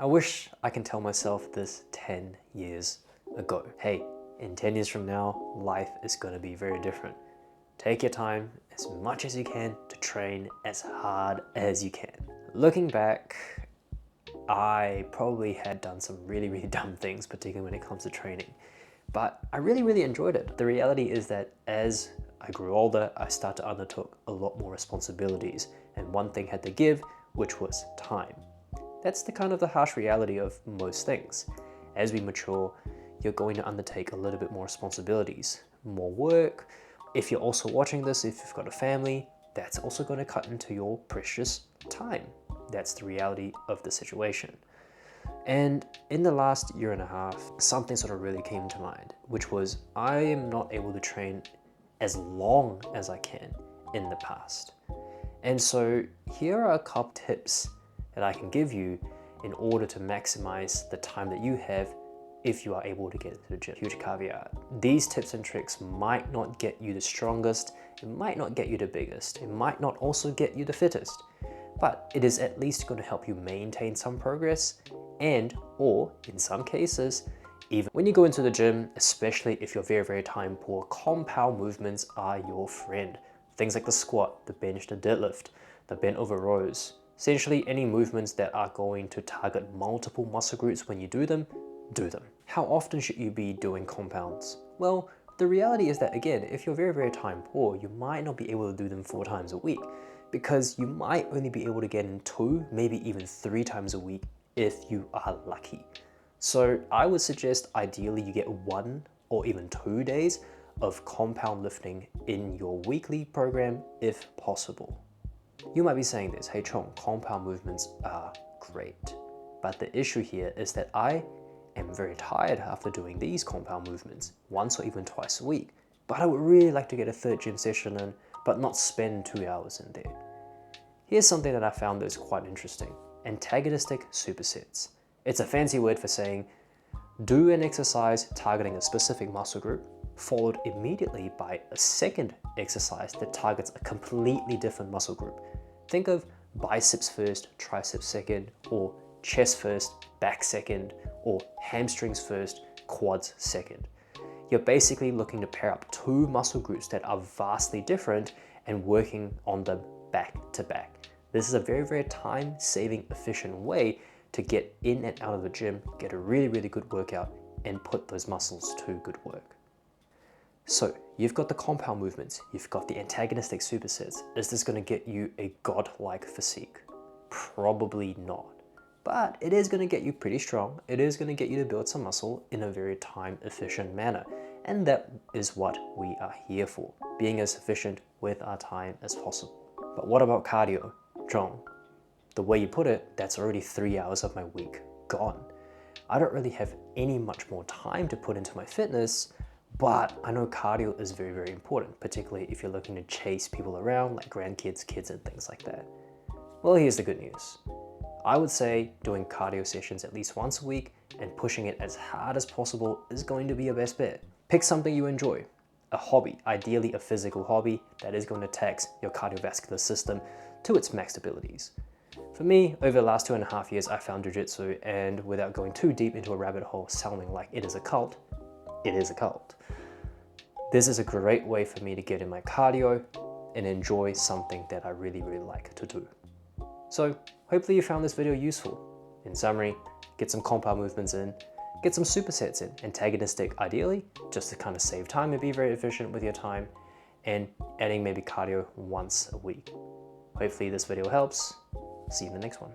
I wish I can tell myself this 10 years ago. Hey, in 10 years from now, life is going to be very different. Take your time as much as you can to train as hard as you can. Looking back, I probably had done some really dumb things, particularly when it comes to training. But I really enjoyed it. The reality is that as I grew older, I started to undertook a lot more responsibilities, and one thing had to give, which was time. That's the kind of the harsh reality of most things. As we mature, you're going to undertake a little bit more responsibilities, more work. If you're also watching this, if you've got a family, that's also going to cut into your precious time. That's the reality of the situation. And in the last year and a half, something sort of really came to mind, which was I am not able to train as long as I can in the past. And so here are a couple tips that I can give you in order to maximize the time that you have if you are able to get into the gym. Huge caveat. These tips and tricks might not get you the strongest, it might not get you the biggest, it might not also get you the fittest, but it is at least going to help you maintain some progress and, or in some cases, even when you go into the gym, especially if you're very time poor, compound movements are your friend. Things like the squat, the bench, the deadlift, the bent over rows. Essentially any movements that are going to target multiple muscle groups when you do them, do them. How often should you be doing compounds? Well, the reality is that again, if you're very time poor, you might not be able to do them 4 times a week because you might only be able to get in 2, maybe even 3 times a week if you are lucky. So I would suggest ideally you get 1 or even 2 days of compound lifting in your weekly program if possible. You might be saying this, hey Chong, compound movements are great. But the issue here is that I am very tired after doing these compound movements, once or even twice a week. But I would really like to get a 3rd gym session in, but not spend 2 hours in there. Here's something that I found that's quite interesting. Antagonistic supersets. It's a fancy word for saying, do an exercise targeting a specific muscle group, followed immediately by a second exercise that targets a completely different muscle group. Think of biceps first, triceps second, or chest first, back second, or hamstrings first, quads second. You're basically looking to pair up 2 muscle groups that are vastly different and working on them back to back. This is a very time-saving, efficient way to get in and out of the gym, get a really good workout, and put those muscles to good work. So you've got the compound movements, you've got the antagonistic supersets. Is this going to get you a godlike physique? Probably not. But it is going to get you pretty strong. It is going to get you to build some muscle in a very time efficient manner. And that is what we are here for, being as efficient with our time as possible. But what about cardio? Chong, the way you put it, that's already 3 hours of my week gone. I don't really have any much more time to put into my fitness, but I know cardio is very important, particularly if you're looking to chase people around like grandkids, kids, and things like that. Well, here's the good news. I would say doing cardio sessions at least once a week and pushing it as hard as possible is going to be your best bet. Pick something you enjoy, a hobby, ideally a physical hobby that is going to tax your cardiovascular system to its max abilities. For me, over the last 2.5 years, I found jiu-jitsu, and without going too deep into a rabbit hole sounding like it is a cult, it is a cult. This is a great way for me to get in my cardio and enjoy something that I really like to do. So hopefully you found this video useful. In summary, get some compound movements in, get some supersets in, antagonistic ideally, just to kind of save time and be very efficient with your time, and adding maybe cardio once a week. Hopefully this video helps. See you in the next one.